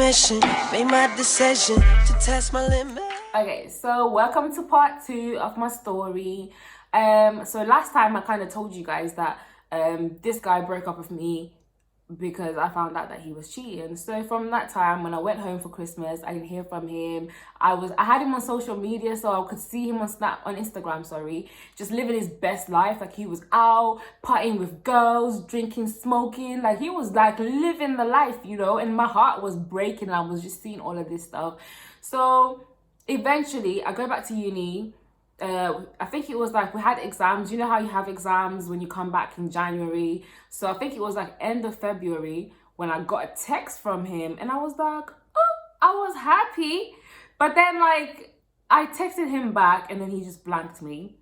mission, made my decision to test my limit. Okay, so welcome to part 2 of my story. So last time I kind of told you guys that this guy broke up with me because I found out that he was cheating. So from that time, when I went home for Christmas, I didn't hear from him. I had him on social media, so I could see him on Instagram, just living his best life. Like, he was out partying with girls, drinking, smoking. Like, he was like living the life, you know. And my heart was breaking. I was just seeing all of this stuff. So eventually, I go back to uni. I think it was like we had exams. You know how you have exams when you come back in January? So I think it was like end of February when I got a text from him, and I was like, oh, I was happy. But then, like, I texted him back and then he just blanked me.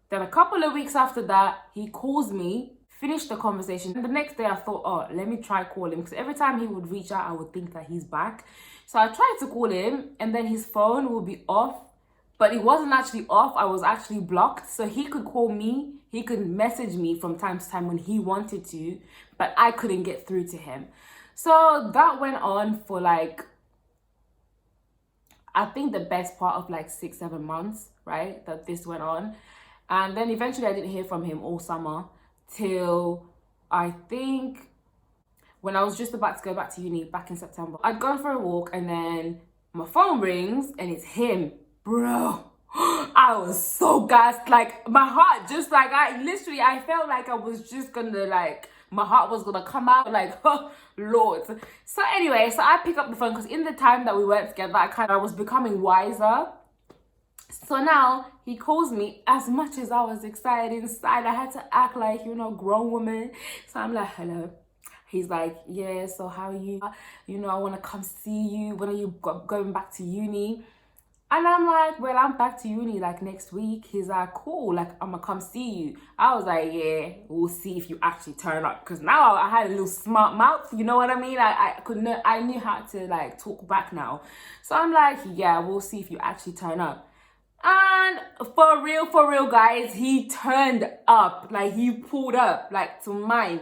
Then a couple of weeks after that, he calls me, finished the conversation. And the next day I thought, oh, let me try call him, because every time he would reach out, I would think that he's back. So I tried to call him, and then his phone would be off. But it wasn't actually off, I was actually blocked. So he could call me, he could message me from time to time when he wanted to, but I couldn't get through to him. So that went on for like, I think the best part of like 6-7 months, right? That this went on. And then eventually I didn't hear from him all summer till I think when I was just about to go back to uni back in September. I'd gone for a walk and then my phone rings and it's him. Bro, I was so gassed. Like, my heart just like, I felt like I was just gonna like, my heart was gonna come out, like, oh Lord. So anyway, so I pick up the phone because in the time that we weren't together, I was becoming wiser. So now he calls me. As much as I was excited inside, I had to act like, you know, grown woman. So I'm like, hello. He's like, yeah, so how are you? You know, I want to come see you. When are you going back to uni? And I'm like, well, I'm back to uni like next week. He's like, cool, like, I'm gonna come see you. I was like, yeah, we'll see if you actually turn up. Because now I had a little smart mouth, you know what I mean? I knew how to like talk back now. So I'm like, yeah, we'll see if you actually turn up. And for real, guys, he turned up. Like, he pulled up, like, to mine.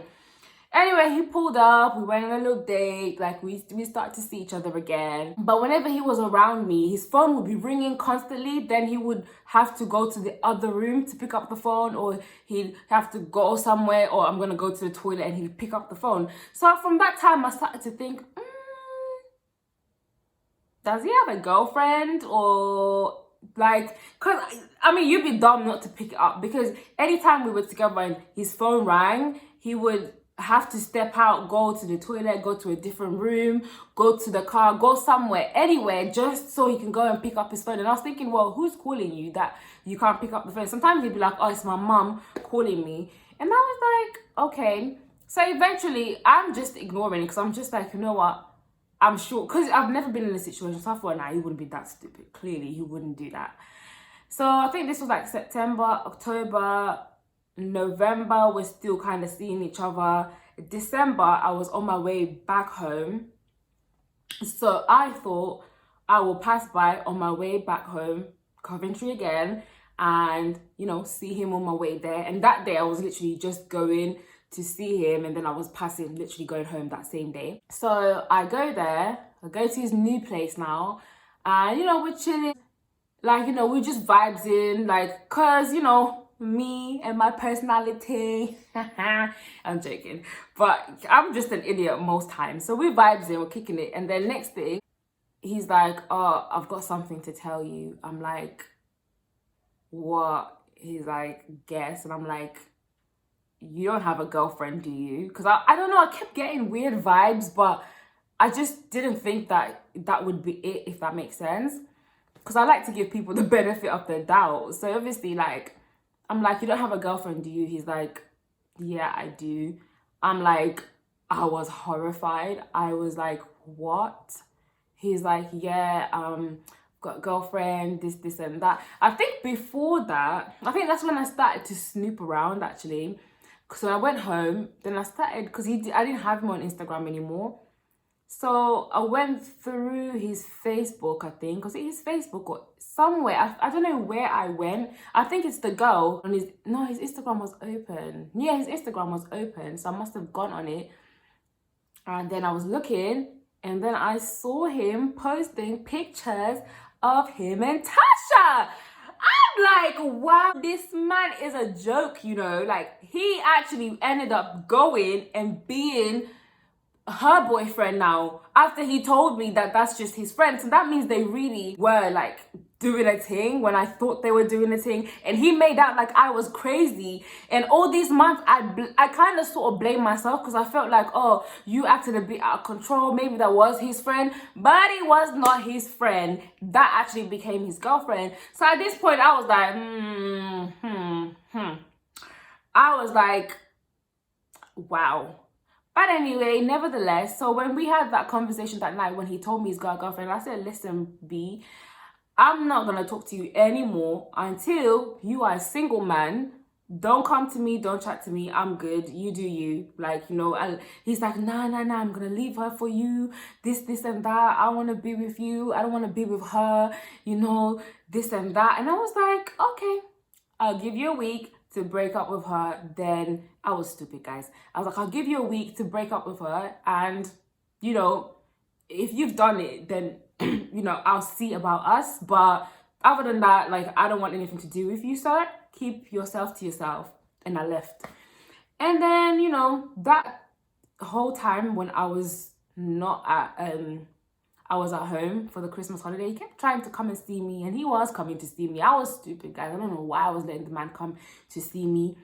Anyway, he pulled up, we went on a little date, like we started to see each other again. But whenever he was around me, his phone would be ringing constantly. Then he would have to go to the other room to pick up the phone, or he'd have to go somewhere, or I'm gonna go to the toilet and he'd pick up the phone. So from that time, I started to think, does he have a girlfriend? Or like, cause I mean, you'd be dumb not to pick it up, because anytime we were together and his phone rang, he would have to step out, go to the toilet, go to a different room, go to the car, go somewhere, anywhere, just so he can go and pick up his phone. And I was thinking, well, who's calling you that you can't pick up the phone? Sometimes he'd be like, oh, it's my mum calling me. And I was like, okay. So eventually I'm just ignoring it, because I'm just like, you know what, I'm sure, because I've never been in a situation, so I thought, nah, he wouldn't be that stupid. Clearly he wouldn't do that. So I think this was like September, October, November, we're still kind of seeing each other. December, I was on my way back home. So I thought I will pass by on my way back home, Coventry again, and, you know, see him on my way there. And that day I was literally just going to see him, and then I was passing, literally going home that same day. So I go there, I go to his new place now, and, you know, we're chilling. Like, you know, we just vibes in, like, cause, you know, me and my personality. I'm joking, but I'm just an idiot most times. So we vibes in, we're kicking it, and then next thing, he's like, oh, I've got something to tell you. I'm like, what? He's like, guess. And I'm like, you don't have a girlfriend, do you? Because I don't know, I kept getting weird vibes, but I just didn't think that that would be it, if that makes sense. Because I like to give people the benefit of the doubt. So obviously, like, I'm like, you don't have a girlfriend, do you? He's like, yeah, I do. I'm like, I was horrified. I was like, what? He's like, yeah, got a girlfriend, this and that. I think before that, I think that's when I started to snoop around, actually. So I went home, then I started, because I didn't have him on Instagram anymore. So I went through his Facebook, I think, because his Facebook or somewhere, I don't know where I went. I think it's the girl on his Instagram was open. Yeah, his Instagram was open, so I must have gone on it. And then I was looking, And then I saw him posting pictures of him and Tasha. I'm like, wow, this man is a joke, you know? Like, he actually ended up going and being her boyfriend now after he told me that that's just his friend. So that means they really were like doing a thing when I thought they were doing a thing, and he made out like I was crazy. And all these months I kind of sort of blame myself because I felt like, oh, you acted a bit out of control, maybe that was his friend, but it was not his friend. That actually became his girlfriend. So at this point I was like I was like, wow. But anyway, nevertheless, so when we had that conversation that night when he told me he's got a girlfriend, I said, listen, B, I'm not going to talk to you anymore until you are a single man. Don't come to me, don't chat to me, I'm good, you do you. Like, you know, and he's like, nah, I'm going to leave her for you, this and that. I want to be with you, I don't want to be with her, you know, this and that. And I was like, okay, I'll give you a week to break up with her. Then I was stupid, guys. I was like, I'll give you a week to break up with her, and you know, if you've done it, then you know, I'll see about us. But other than that, like, I don't want anything to do with you, sir. Keep yourself to yourself. And I left. And then, you know, that whole time when I was not at I was at home for the Christmas holiday, he kept trying to come and see me, and he was coming to see me. I was stupid, guys. I don't know why I was letting the man come to see me.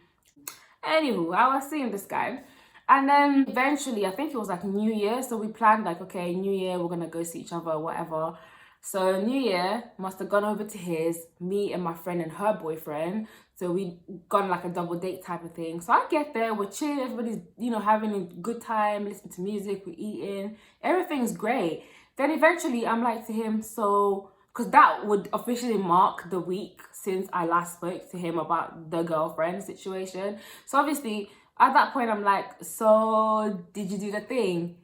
Anywho, I was seeing this guy. And then eventually, I think it was like New Year, so we planned like, okay, New Year, we're gonna go see each other, whatever. So New Year must have gone over to his, me and my friend and her boyfriend. So we gone like a double date type of thing. So I get there, we're chilling, everybody's, you know, having a good time, listening to music, we're eating, everything's great. Then eventually I'm like to him, so, because that would officially mark the week since I last spoke to him about the girlfriend situation. So obviously at that point I'm like, so did you do the thing?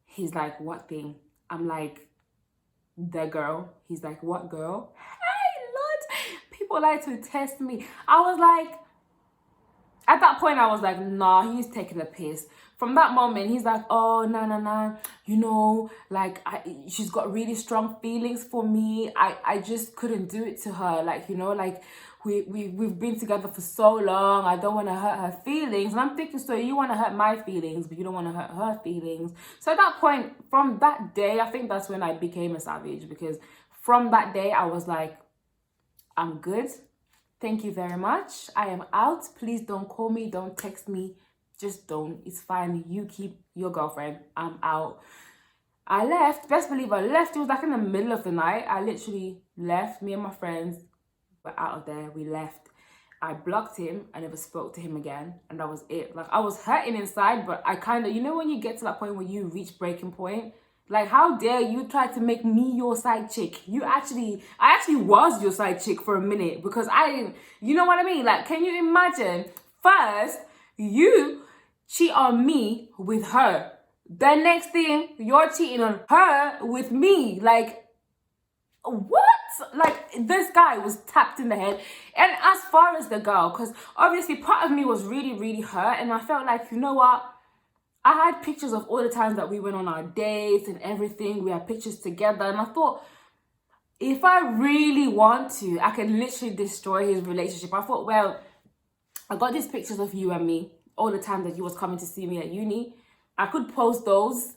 He's like, what thing? I'm like, the girl. He's like, what girl? Hey, Lord, people like to test me. I was like, at that point I was like, nah, he's taking a piss. From that moment, he's like, oh, nah, you know, like, she's got really strong feelings for me. I just couldn't do it to her. Like, you know, like, we've been together for so long. I don't want to hurt her feelings. And I'm thinking, so you want to hurt my feelings, but you don't want to hurt her feelings. So at that point, from that day, I think that's when I became a savage. Because from that day, I was like, I'm good. Thank you very much. I am out. Please don't call me. Don't text me. Just don't. It's fine. You keep your girlfriend. I'm out. I left. Best believe I left. It was like in the middle of the night. I literally left. Me and my friends were out of there. We left. I blocked him. I never spoke to him again. And that was it. Like, I was hurting inside, but I kind of, you know when you get to that point where you reach breaking point? Like, how dare you try to make me your side chick? I actually was your side chick for a minute because I didn't, you know what I mean? Like, can you imagine? First, you cheat on me with her. The next thing, you're cheating on her with me. Like, what? Like, this guy was tapped in the head. And as far as the girl, because obviously part of me was really, really hurt. And I felt like, you know what? I had pictures of all the times that we went on our dates and everything. We had pictures together. And I thought, if I really want to, I can literally destroy his relationship. I thought, well, I got these pictures of you and me all the time that he was coming to see me at uni. I could post those.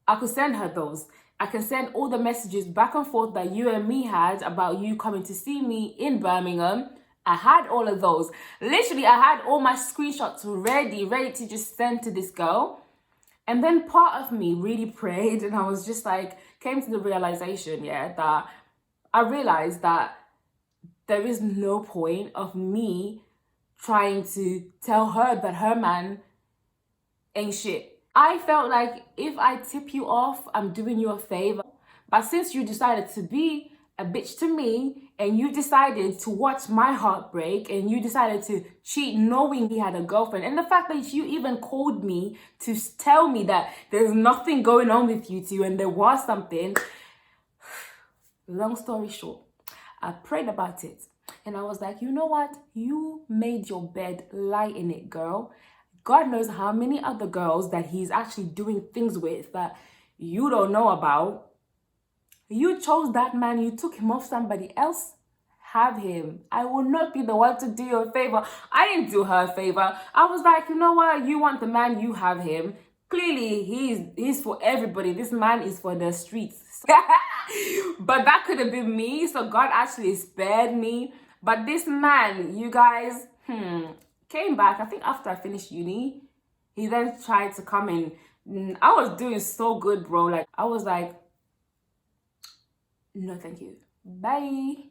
I could send her those. I can send all the messages back and forth that you and me had about you coming to see me in Birmingham. I had all of those. Literally, I had all my screenshots ready to just send to this girl. And then part of me really prayed, and I was just like, came to the realization, that I realized that there is no point of me trying to tell her that her man ain't shit. I felt like if I tip you off, I'm doing you a favor. But since you decided to be a bitch to me, and you decided to watch my heart break, and you decided to cheat knowing he had a girlfriend, and the fact that you even called me to tell me that there's nothing going on with you two and there was something, long story short, I prayed about it. And I was like, you know what? You made your bed, lie in it, girl. God knows how many other girls that he's actually doing things with that, you don't know about. You chose that man, you took him off somebody else. Have him. I will not be the one to do you a favor. I didn't do her a favor. I was like, you know what? You want the man, you have him. Clearly, he's for everybody. This man is for the streets. But that could have been me. So God actually spared me. But this man, you guys, came back. I think after I finished uni, he then tried to come in. I was doing so good, bro. Like, I was like, no, thank you. Bye.